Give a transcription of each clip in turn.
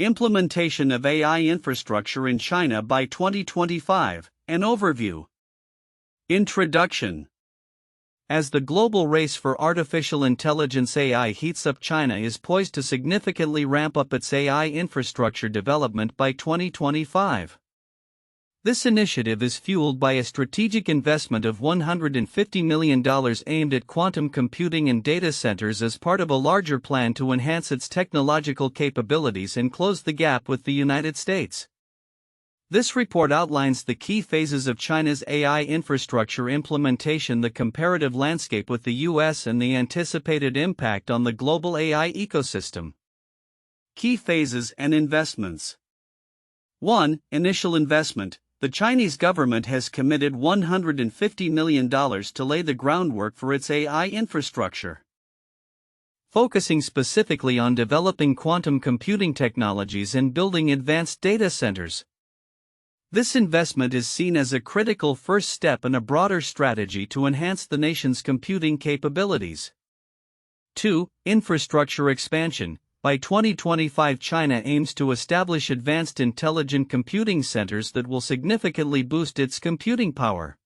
Implementation of AI infrastructure in China by 2025, an overview. Introduction. As the global race for artificial intelligence AI heats up, China is poised to significantly ramp up its AI infrastructure development by 2025. This initiative is fueled by a strategic investment of $150 million aimed at quantum computing and data centers as part of a larger plan to enhance its technological capabilities and close the gap with the United States. This report outlines the key phases of China's AI infrastructure implementation, the comparative landscape with the US, and the anticipated impact on the global AI ecosystem. Key phases and investments. 1. Initial investment. The Chinese government has committed $150 million to lay the groundwork for its AI infrastructure, focusing specifically on developing quantum computing technologies and building advanced data centers. This investment is seen as a critical first step in a broader strategy to enhance the nation's computing capabilities. 2. Infrastructure expansion. By 2025, China aims to establish advanced intelligent computing centers that will significantly boost its computing power.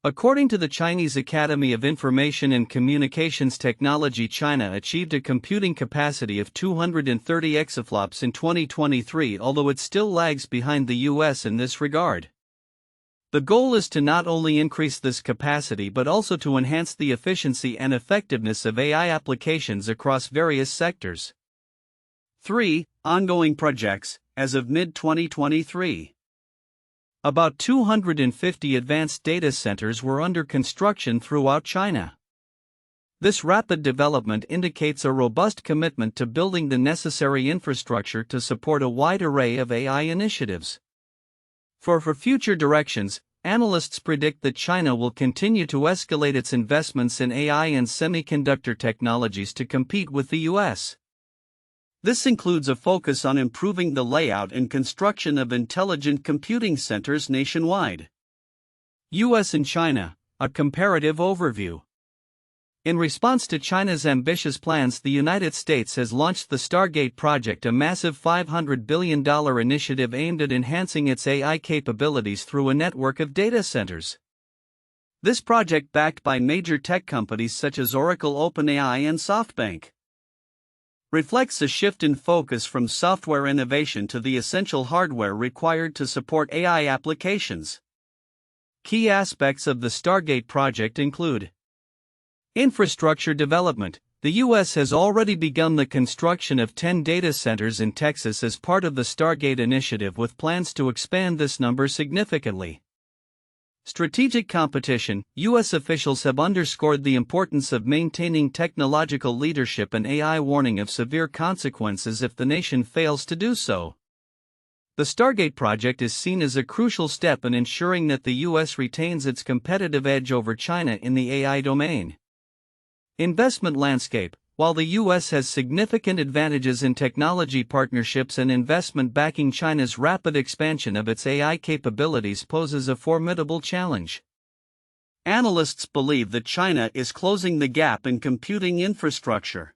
According to the Chinese Academy of Information and Communications Technology, China achieved a computing capacity of 230 exaflops in 2023, although it still lags behind the US in this regard. The goal is to not only increase this capacity but also to enhance the efficiency and effectiveness of AI applications across various sectors. 3. Ongoing projects. As of mid-2023, about 250 advanced data centers were under construction throughout China. This rapid development indicates a robust commitment to building the necessary infrastructure to support a wide array of AI initiatives. For future directions, analysts predict that China will continue to escalate its investments in AI and semiconductor technologies to compete with the US. This includes a focus on improving the layout and construction of intelligent computing centers nationwide. US and China, a comparative overview. In response to China's ambitious plans, the United States has launched the Stargate Project, a massive $500 billion initiative aimed at enhancing its AI capabilities through a network of data centers. This project, backed by major tech companies such as Oracle, OpenAI, and SoftBank, reflects a shift in focus from software innovation to the essential hardware required to support AI applications. Key aspects of the Stargate Project include infrastructure development. The U.S. has already begun the construction of 10 data centers in Texas as part of the Stargate initiative, with plans to expand this number significantly. Strategic competition. U.S. officials have underscored the importance of maintaining technological leadership and AI, warning of severe consequences if the nation fails to do so. The Stargate Project is seen as a crucial step in ensuring that the U.S. retains its competitive edge over China in the AI domain. Investment landscape. While the U.S. has significant advantages in technology partnerships and investment backing, China's rapid expansion of its AI capabilities poses a formidable challenge. Analysts believe that China is closing the gap in computing infrastructure,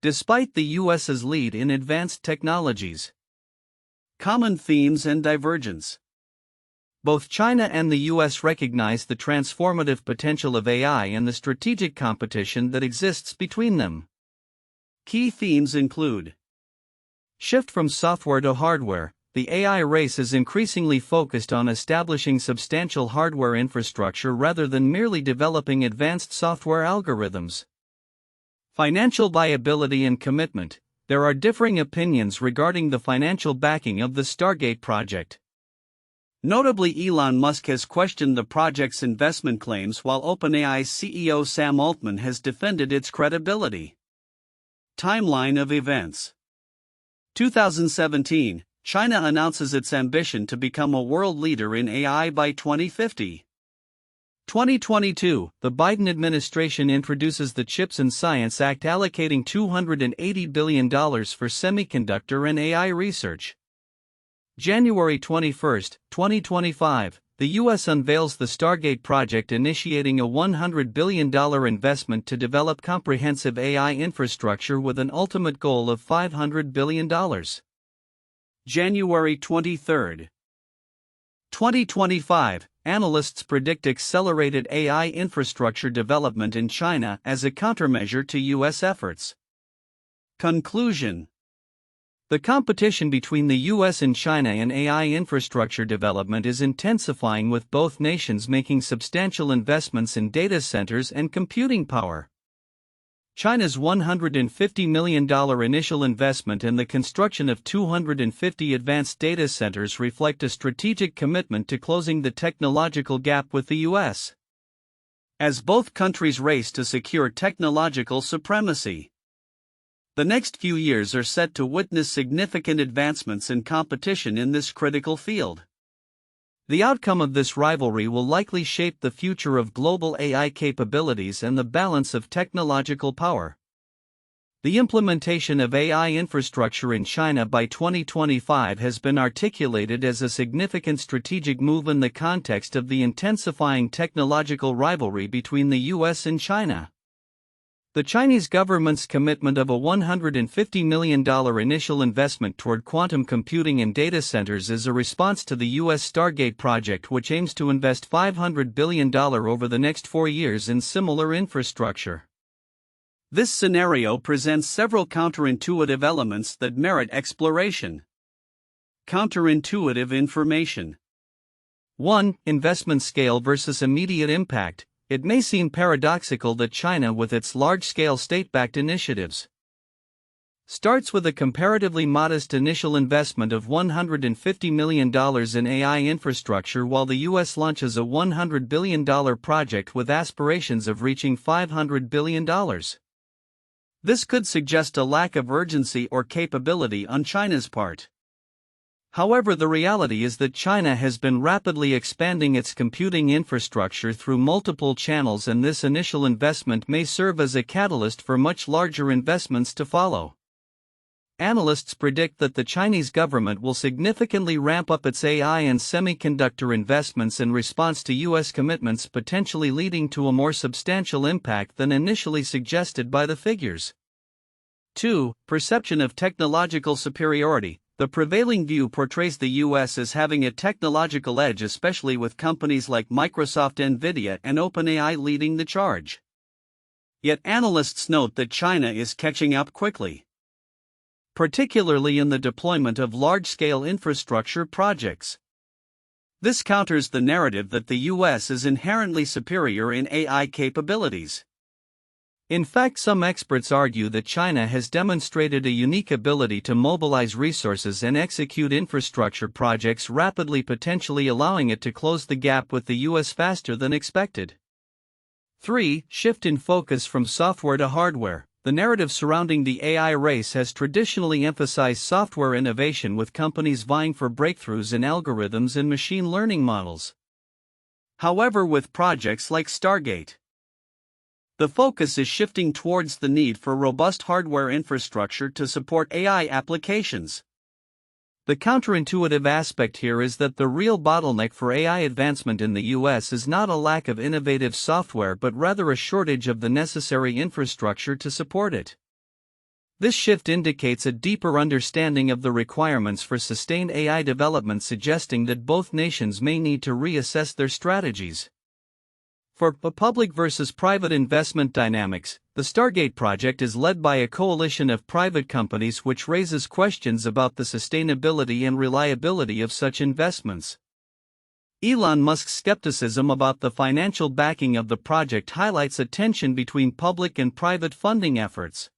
despite the U.S.'s lead in advanced technologies. Common themes and divergence. Both China and the U.S. recognize the transformative potential of AI and the strategic competition that exists between them. Key themes include shift from software to hardware. The AI race is increasingly focused on establishing substantial hardware infrastructure rather than merely developing advanced software algorithms. Financial viability and commitment. There are differing opinions regarding the financial backing of the Stargate project. Notably, Elon Musk has questioned the project's investment claims, while OpenAI's CEO Sam Altman has defended its credibility. Timeline of events. 2017, China announces its ambition to become a world leader in AI by 2050. 2022, the Biden administration introduces the CHIPS and Science Act, allocating $280 billion for semiconductor and AI research. January 21, 2025, the U.S. unveils the Stargate Project, initiating a $100 billion investment to develop comprehensive AI infrastructure with an ultimate goal of $500 billion. January 23, 2025, analysts predict accelerated AI infrastructure development in China as a countermeasure to U.S. efforts. Conclusion: the competition between the U.S. and China in AI infrastructure development is intensifying, with both nations making substantial investments in data centers and computing power. China's $150 million initial investment in the construction of 250 advanced data centers reflect a strategic commitment to closing the technological gap with the U.S. as both countries race to secure technological supremacy. The next few years are set to witness significant advancements in competition in this critical field. The outcome of this rivalry will likely shape the future of global AI capabilities and the balance of technological power. The implementation of AI infrastructure in China by 2025 has been articulated as a significant strategic move in the context of the intensifying technological rivalry between the US and China. The Chinese government's commitment of a $150 million initial investment toward quantum computing and data centers is a response to the U.S. Stargate Project, which aims to invest $500 billion over the next 4 years in similar infrastructure. This scenario presents several counterintuitive elements that merit exploration. Counterintuitive information. 1. Investment scale versus immediate impact. It may seem paradoxical that China, with its large-scale state-backed initiatives, starts with a comparatively modest initial investment of $150 million in AI infrastructure, while the U.S. launches a $100 billion project with aspirations of reaching $500 billion. This could suggest a lack of urgency or capability on China's part. However, the reality is that China has been rapidly expanding its computing infrastructure through multiple channels, and this initial investment may serve as a catalyst for much larger investments to follow. Analysts predict that the Chinese government will significantly ramp up its AI and semiconductor investments in response to U.S. commitments, potentially leading to a more substantial impact than initially suggested by the figures. 2. Perception of technological superiority. The prevailing view portrays the U.S. as having a technological edge, especially with companies like Microsoft, Nvidia, and OpenAI leading the charge. Yet analysts note that China is catching up quickly, particularly in the deployment of large-scale infrastructure projects. This counters the narrative that the U.S. is inherently superior in AI capabilities. In fact, some experts argue that China has demonstrated a unique ability to mobilize resources and execute infrastructure projects rapidly, potentially allowing it to close the gap with the U.S. faster than expected. 3. Shift in focus from software to hardware. The narrative surrounding the AI race has traditionally emphasized software innovation, with companies vying for breakthroughs in algorithms and machine learning models. However, with projects like Stargate, the focus is shifting towards the need for robust hardware infrastructure to support AI applications. The counterintuitive aspect here is that the real bottleneck for AI advancement in the U.S. is not a lack of innovative software, but rather a shortage of the necessary infrastructure to support it. This shift indicates a deeper understanding of the requirements for sustained AI development, suggesting that both nations may need to reassess their strategies. For public versus private investment dynamics, the Stargate project is led by a coalition of private companies, which raises questions about the sustainability and reliability of such investments. Elon Musk's skepticism about the financial backing of the project highlights a tension between public and private funding efforts.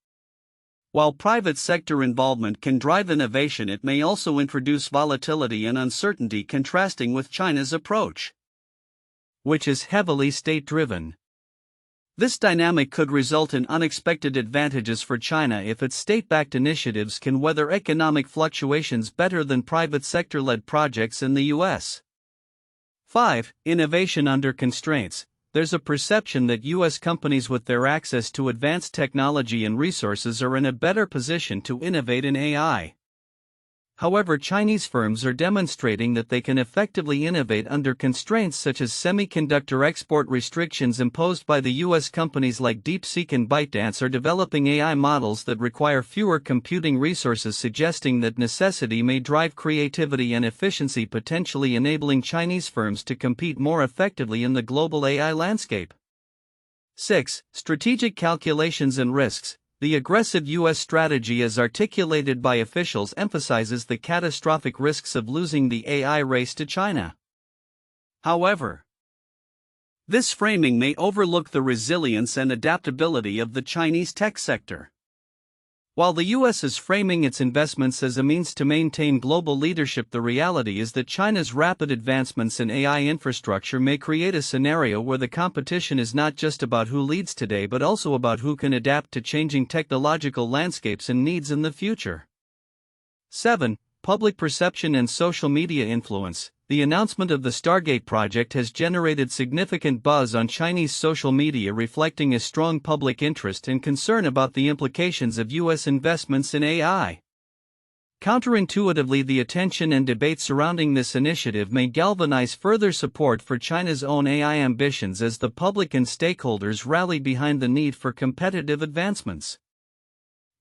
While private sector involvement can drive innovation, it may also introduce volatility and uncertainty, contrasting with China's approach, which is heavily state-driven. This dynamic could result in unexpected advantages for China if its state-backed initiatives can weather economic fluctuations better than private sector-led projects in the U.S. 5. Innovation under constraints. There's a perception that U.S. companies with their access to advanced technology and resources are in a better position to innovate in AI. However, Chinese firms are demonstrating that they can effectively innovate under constraints such as semiconductor export restrictions imposed by the US. Companies like DeepSeek and ByteDance are developing AI models that require fewer computing resources, suggesting that necessity may drive creativity and efficiency, potentially enabling Chinese firms to compete more effectively in the global AI landscape. 6. Strategic calculations and risks. The aggressive U.S. strategy, as articulated by officials, emphasizes the catastrophic risks of losing the AI race to China. However, this framing may overlook the resilience and adaptability of the Chinese tech sector. While the U.S. is framing its investments as a means to maintain global leadership, the reality is that China's rapid advancements in AI infrastructure may create a scenario where the competition is not just about who leads today but also about who can adapt to changing technological landscapes and needs in the future. 7. Public perception and social media influence. The announcement of the Stargate Project has generated significant buzz on Chinese social media, reflecting a strong public interest and concern about the implications of U.S. investments in AI. Counterintuitively, the attention and debate surrounding this initiative may galvanize further support for China's own AI ambitions as the public and stakeholders rally behind the need for competitive advancements.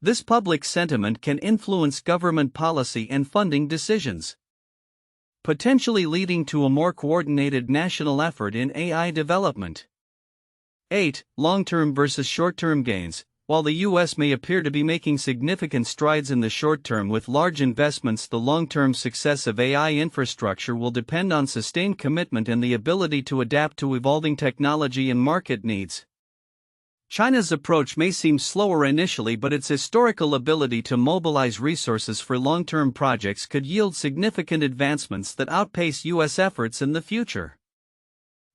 This public sentiment can influence government policy and funding decisions, potentially leading to a more coordinated national effort in AI development. 8. Long-term versus short-term gains. While the U.S. may appear to be making significant strides in the short term with large investments, the long-term success of AI infrastructure will depend on sustained commitment and the ability to adapt to evolving technology and market needs. China's approach may seem slower initially, but its historical ability to mobilize resources for long-term projects could yield significant advancements that outpace U.S. efforts in the future.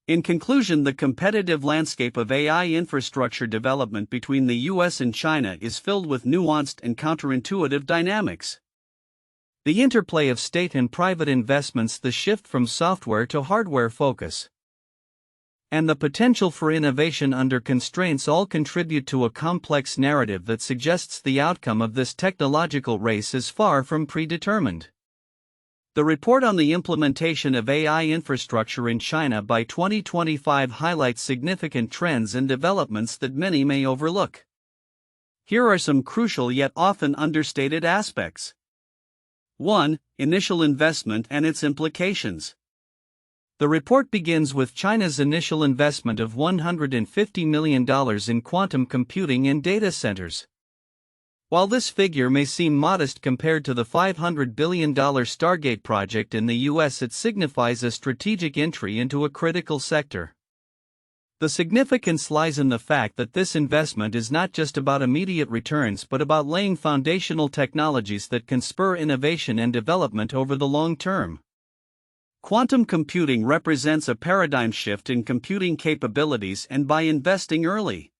In conclusion, the competitive landscape of AI infrastructure development between the U.S. and China is filled with nuanced and counterintuitive dynamics. The interplay of state and private investments, the shift from software to hardware focus, and the potential for innovation under constraints all contribute to a complex narrative that suggests the outcome of this technological race is far from predetermined. The report on the implementation of AI infrastructure in China by 2025 highlights significant trends and developments that many may overlook. Here are some crucial yet often understated aspects. 1. Initial investment and its implications. The report begins with China's initial investment of $150 million in quantum computing and data centers. While this figure may seem modest compared to the $500 billion Stargate project in the US, it signifies a strategic entry into a critical sector. The significance lies in the fact that this investment is not just about immediate returns but about laying foundational technologies that can spur innovation and development over the long term. Quantum computing represents a paradigm shift in computing capabilities, and by investing early,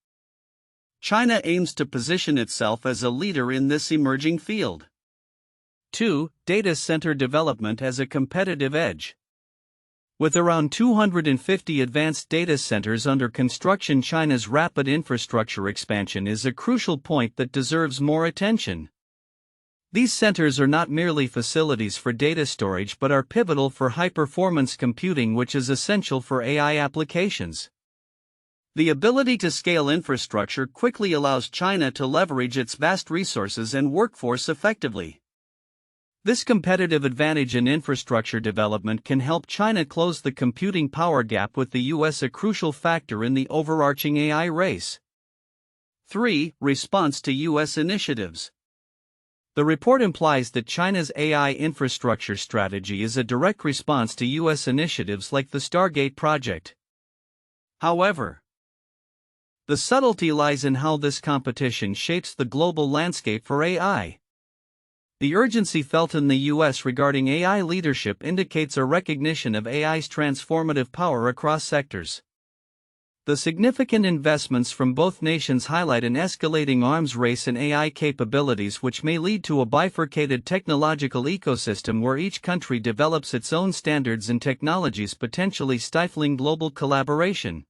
China aims to position itself as a leader in this emerging field. 2. Data center development as a competitive edge. With around 250 advanced data centers under construction, China's rapid infrastructure expansion is a crucial point that deserves more attention. These centers are not merely facilities for data storage but are pivotal for high-performance computing, which is essential for AI applications. The ability to scale infrastructure quickly allows China to leverage its vast resources and workforce effectively. This competitive advantage in infrastructure development can help China close the computing power gap with the US, a crucial factor in the overarching AI race. 3. Response to US initiatives. The report implies that China's AI infrastructure strategy is a direct response to US initiatives like the Stargate Project. However, the subtlety lies in how this competition shapes the global landscape for AI. The urgency felt in the US regarding AI leadership indicates a recognition of AI's transformative power across sectors. The significant investments from both nations highlight an escalating arms race in AI capabilities, which may lead to a bifurcated technological ecosystem where each country develops its own standards and technologies, potentially stifling global collaboration.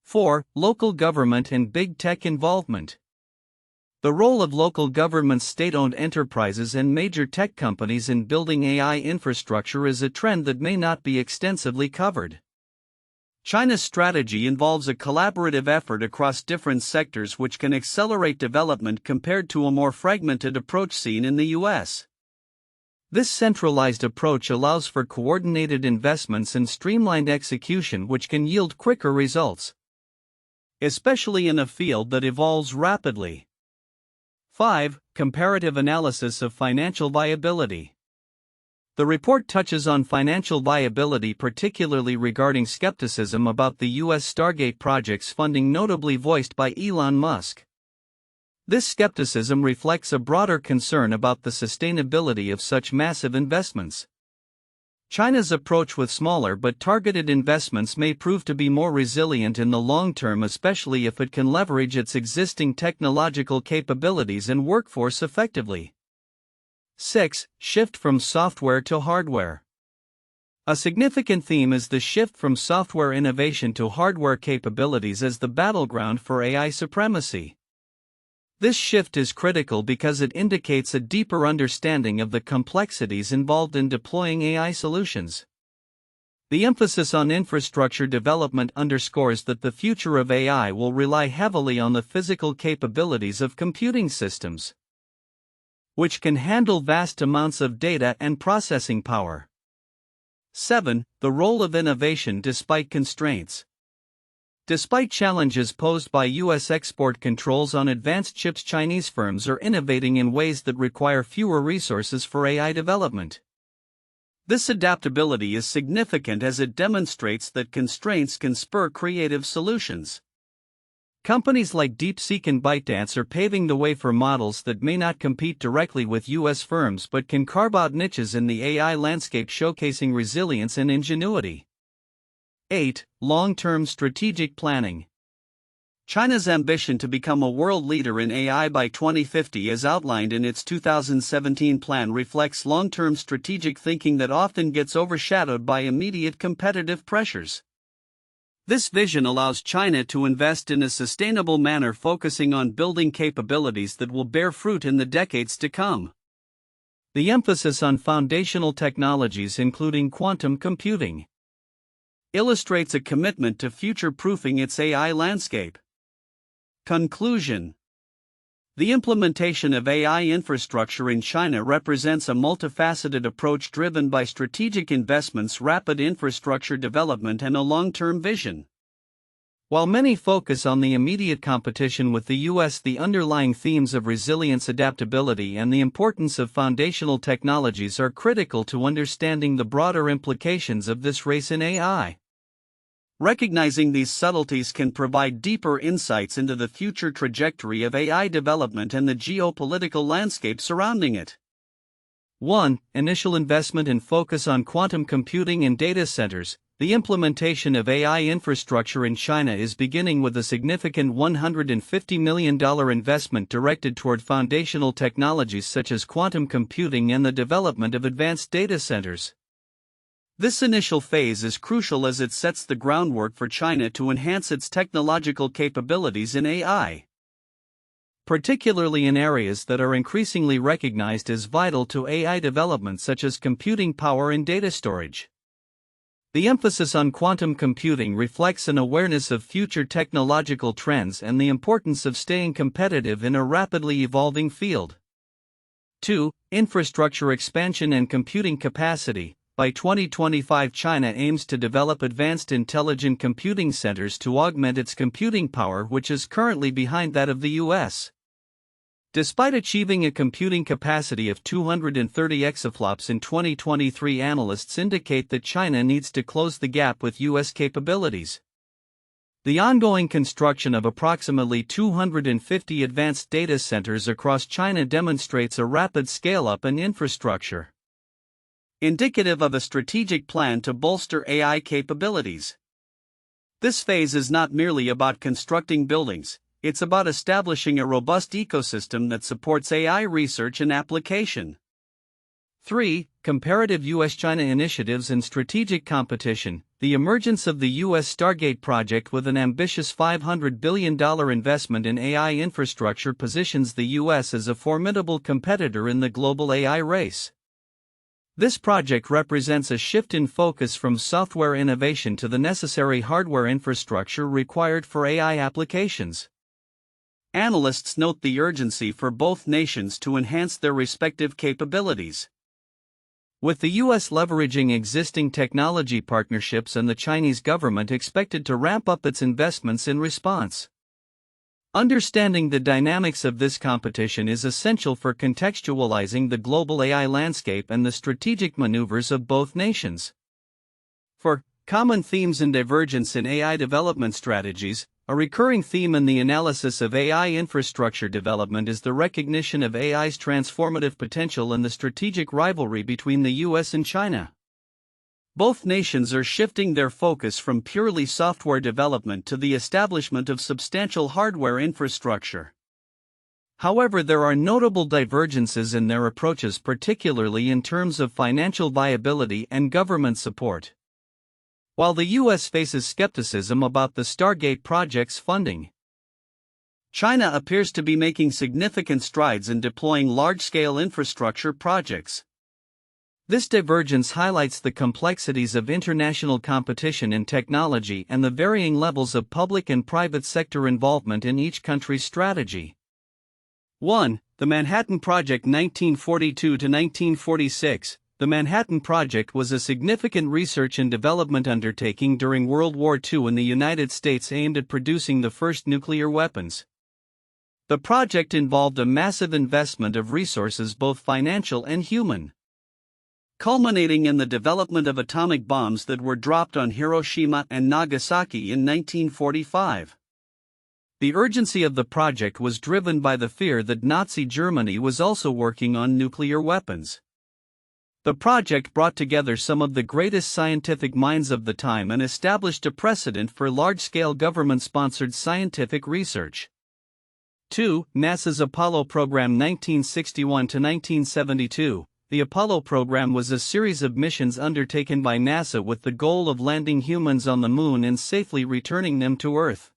4. Local government and big tech involvement. The role of local governments, state-owned enterprises, and major tech companies in building AI infrastructure is a trend that may not be extensively covered. China's strategy involves a collaborative effort across different sectors which can accelerate development compared to a more fragmented approach seen in the US. This centralized approach allows for coordinated investments and streamlined execution which can yield quicker results, especially in a field that evolves rapidly. 5. Comparative analysis of financial viability. The report touches on financial viability, particularly regarding skepticism about the U.S. Stargate Project's funding, notably voiced by Elon Musk. This skepticism reflects a broader concern about the sustainability of such massive investments. China's approach with smaller but targeted investments may prove to be more resilient in the long term, especially if it can leverage its existing technological capabilities and workforce effectively. 6. Shift from software to hardware. A significant theme is the shift from software innovation to hardware capabilities as the battleground for AI supremacy. This shift is critical because it indicates a deeper understanding of the complexities involved in deploying AI solutions. The emphasis on infrastructure development underscores that the future of AI will rely heavily on the physical capabilities of computing systems, which can handle vast amounts of data and processing power. 7. The role of innovation despite constraints. Despite challenges posed by U.S. export controls on advanced chips, Chinese firms are innovating in ways that require fewer resources for AI development. This adaptability is significant as it demonstrates that constraints can spur creative solutions. Companies like DeepSeek and ByteDance are paving the way for models that may not compete directly with U.S. firms but can carve out niches in the AI landscape, showcasing resilience and ingenuity. 8. Long-term strategic planning. China's ambition to become a world leader in AI by 2050, as outlined in its 2017 plan, reflects long-term strategic thinking that often gets overshadowed by immediate competitive pressures. This vision allows China to invest in a sustainable manner, focusing on building capabilities that will bear fruit in the decades to come. The emphasis on foundational technologies, including quantum computing, illustrates a commitment to future-proofing its AI landscape. Conclusion. The implementation of AI infrastructure in China represents a multifaceted approach driven by strategic investments, rapid infrastructure development, and a long-term vision. While many focus on the immediate competition with the US, the underlying themes of resilience, adaptability, and the importance of foundational technologies are critical to understanding the broader implications of this race in AI. Recognizing these subtleties can provide deeper insights into the future trajectory of AI development and the geopolitical landscape surrounding it. 1. Initial investment and focus on quantum computing and data centers. The implementation of AI infrastructure in China is beginning with a significant $150 million investment directed toward foundational technologies such as quantum computing and the development of advanced data centers. This initial phase is crucial as it sets the groundwork for China to enhance its technological capabilities in AI, particularly in areas that are increasingly recognized as vital to AI development, such as computing power and data storage. The emphasis on quantum computing reflects an awareness of future technological trends and the importance of staying competitive in a rapidly evolving field. 2. Infrastructure expansion and computing capacity. By 2025, China aims to develop advanced intelligent computing centers to augment its computing power, which is currently behind that of the US. Despite achieving a computing capacity of 230 exaflops in 2023, analysts indicate that China needs to close the gap with US capabilities. The ongoing construction of approximately 250 advanced data centers across China demonstrates a rapid scale-up in infrastructure, indicative of a strategic plan to bolster AI capabilities. This phase is not merely about constructing buildings, it's about establishing a robust ecosystem that supports AI research and application. 3. Comparative US-China initiatives and strategic competition. The emergence of the U.S. Stargate Project with an ambitious $500 billion investment in AI infrastructure positions the U.S. as a formidable competitor in the global AI race. This project represents a shift in focus from software innovation to the necessary hardware infrastructure required for AI applications. Analysts note the urgency for both nations to enhance their respective capabilities. With the U.S. leveraging existing technology partnerships and the Chinese government expected to ramp up its investments in response. Understanding the dynamics of this competition is essential for contextualizing the global AI landscape and the strategic maneuvers of both nations. For common themes and divergence in AI development strategies, a recurring theme in the analysis of AI infrastructure development is the recognition of AI's transformative potential and the strategic rivalry between the US and China. Both nations are shifting their focus from purely software development to the establishment of substantial hardware infrastructure. However, there are notable divergences in their approaches, particularly in terms of financial viability and government support. While the U.S. faces skepticism about the Stargate project's funding, China appears to be making significant strides in deploying large-scale infrastructure projects. This divergence highlights the complexities of international competition in technology and the varying levels of public and private sector involvement in each country's strategy. 1. The Manhattan Project 1942–1946. The Manhattan Project was a significant research and development undertaking during World War II in the United States aimed at producing the first nuclear weapons. The project involved a massive investment of resources, both financial and human, culminating in the development of atomic bombs that were dropped on Hiroshima and Nagasaki in 1945. The urgency of the project was driven by the fear that Nazi Germany was also working on nuclear weapons. The project brought together some of the greatest scientific minds of the time and established a precedent for large-scale government-sponsored scientific research. 2. NASA's Apollo Program 1961–1972. The Apollo program was a series of missions undertaken by NASA with the goal of landing humans on the Moon and safely returning them to Earth.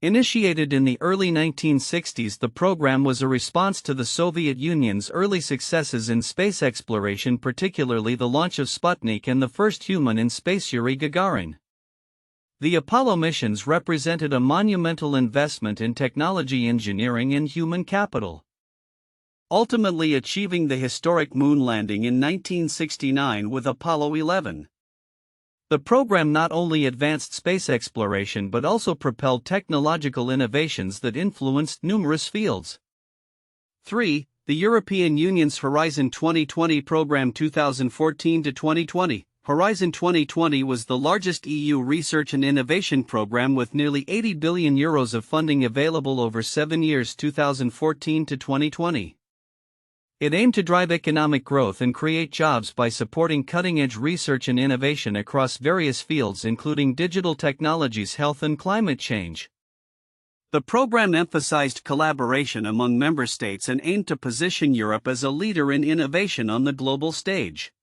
Initiated in the early 1960s, the program was a response to the Soviet Union's early successes in space exploration, particularly the launch of Sputnik and the first human in space, Yuri Gagarin. The Apollo missions represented a monumental investment in technology, engineering, and human capital, ultimately achieving the historic moon landing in 1969 with Apollo 11. The program not only advanced space exploration but also propelled technological innovations that influenced numerous fields. 3. The European Union's Horizon 2020 program 2014–2020. Horizon 2020 was the largest EU research and innovation program with nearly €80 billion of funding available over 7 years, 2014–2020. It aimed to drive economic growth and create jobs by supporting cutting-edge research and innovation across various fields including digital technologies, health, and climate change. The program emphasized collaboration among member states and aimed to position Europe as a leader in innovation on the global stage.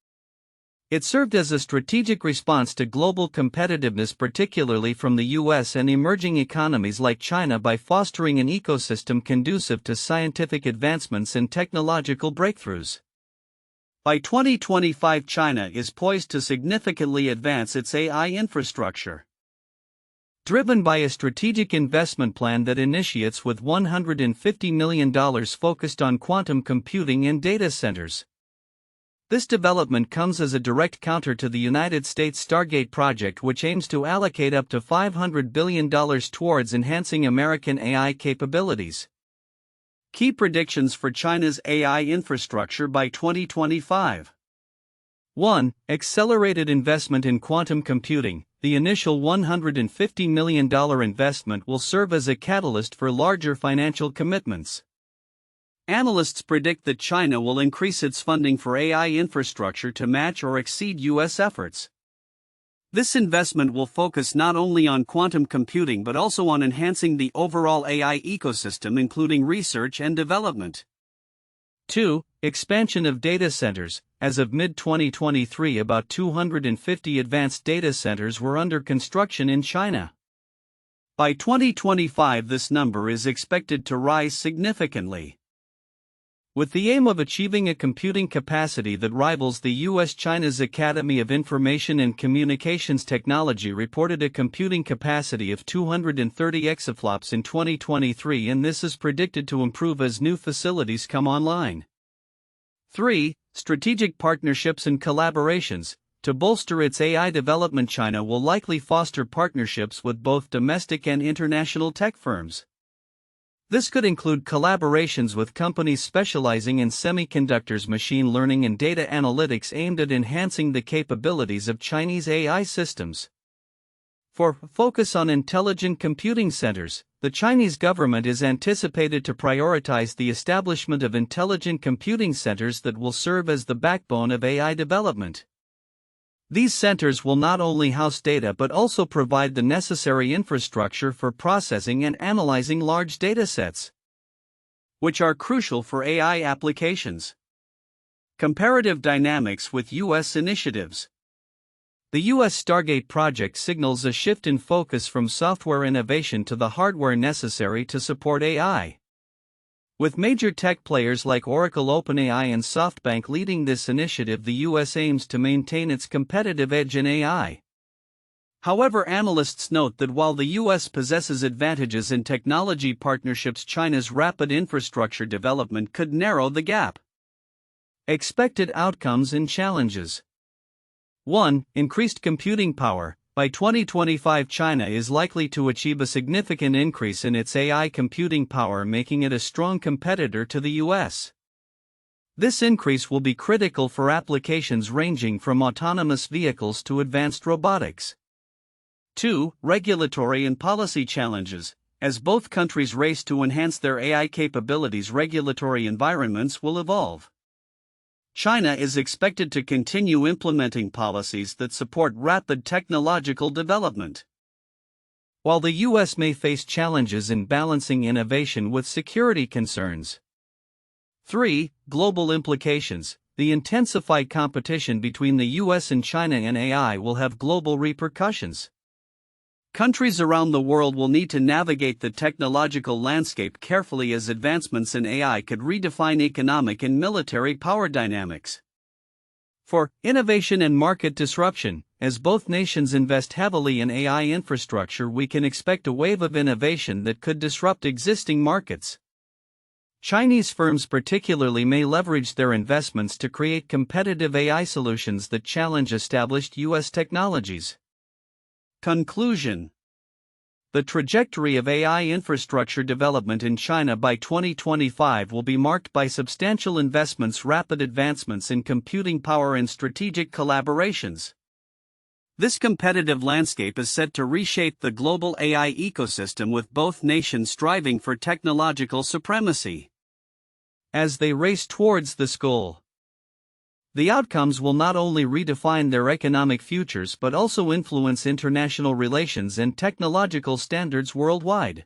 It served as a strategic response to global competitiveness, particularly from the US and emerging economies like China, by fostering an ecosystem conducive to scientific advancements and technological breakthroughs. By 2025, China is poised to significantly advance its AI infrastructure, driven by a strategic investment plan that initiates with $150 million focused on quantum computing and data centers. This development comes as a direct counter to the United States Stargate Project, which aims to allocate up to $500 billion towards enhancing American AI capabilities. Key predictions for China's AI infrastructure by 2025. 1. Accelerated investment in quantum computing. The initial $150 million investment will serve as a catalyst for larger financial commitments. Analysts predict that China will increase its funding for AI infrastructure to match or exceed U.S. efforts. This investment will focus not only on quantum computing but also on enhancing the overall AI ecosystem, including research and development. 2. Expansion of data centers. As of mid-2023, about 250 advanced data centers were under construction in China. By 2025, this number is expected to rise significantly. With the aim of achieving a computing capacity that rivals the US, China's Academy of Information and Communications Technology reported a computing capacity of 230 exaflops in 2023, and this is predicted to improve as new facilities come online. 3. Strategic partnerships and collaborations. To bolster its AI development, China will likely foster partnerships with both domestic and international tech firms. This could include collaborations with companies specializing in semiconductors, machine learning, and data analytics aimed at enhancing the capabilities of Chinese AI systems. 4. Focus on intelligent computing centers. The Chinese government is anticipated to prioritize the establishment of intelligent computing centers that will serve as the backbone of AI development. These centers will not only house data but also provide the necessary infrastructure for processing and analyzing large datasets, which are crucial for AI applications. Comparative dynamics with U.S. initiatives. The U.S. Stargate Project signals a shift in focus from software innovation to the hardware necessary to support AI. With major tech players like Oracle, OpenAI, and SoftBank leading this initiative, the U.S. aims to maintain its competitive edge in AI. However, analysts note that while the U.S. possesses advantages in technology partnerships, China's rapid infrastructure development could narrow the gap. Expected outcomes and challenges. 1. Increased computing power. By 2025, China is likely to achieve a significant increase in its AI computing power, making it a strong competitor to the US. This increase will be critical for applications ranging from autonomous vehicles to advanced robotics. 2. Regulatory and policy challenges. As both countries race to enhance their AI capabilities, regulatory environments will evolve. China is expected to continue implementing policies that support rapid technological development, while the U.S. may face challenges in balancing innovation with security concerns. 3. Global implications. The intensified competition between the U.S. and China in AI will have global repercussions. Countries around the world will need to navigate the technological landscape carefully, as advancements in AI could redefine economic and military power dynamics. 4. Innovation and market disruption. As both nations invest heavily in AI infrastructure, we can expect a wave of innovation that could disrupt existing markets. Chinese firms particularly may leverage their investments to create competitive AI solutions that challenge established U.S. technologies. Conclusion. The trajectory of AI infrastructure development in China by 2025 will be marked by substantial investments, rapid advancements in computing power, and strategic collaborations. This competitive landscape is set to reshape the global AI ecosystem, with both nations striving for technological supremacy. As they race towards this goal, the outcomes will not only redefine their economic futures but also influence international relations and technological standards worldwide.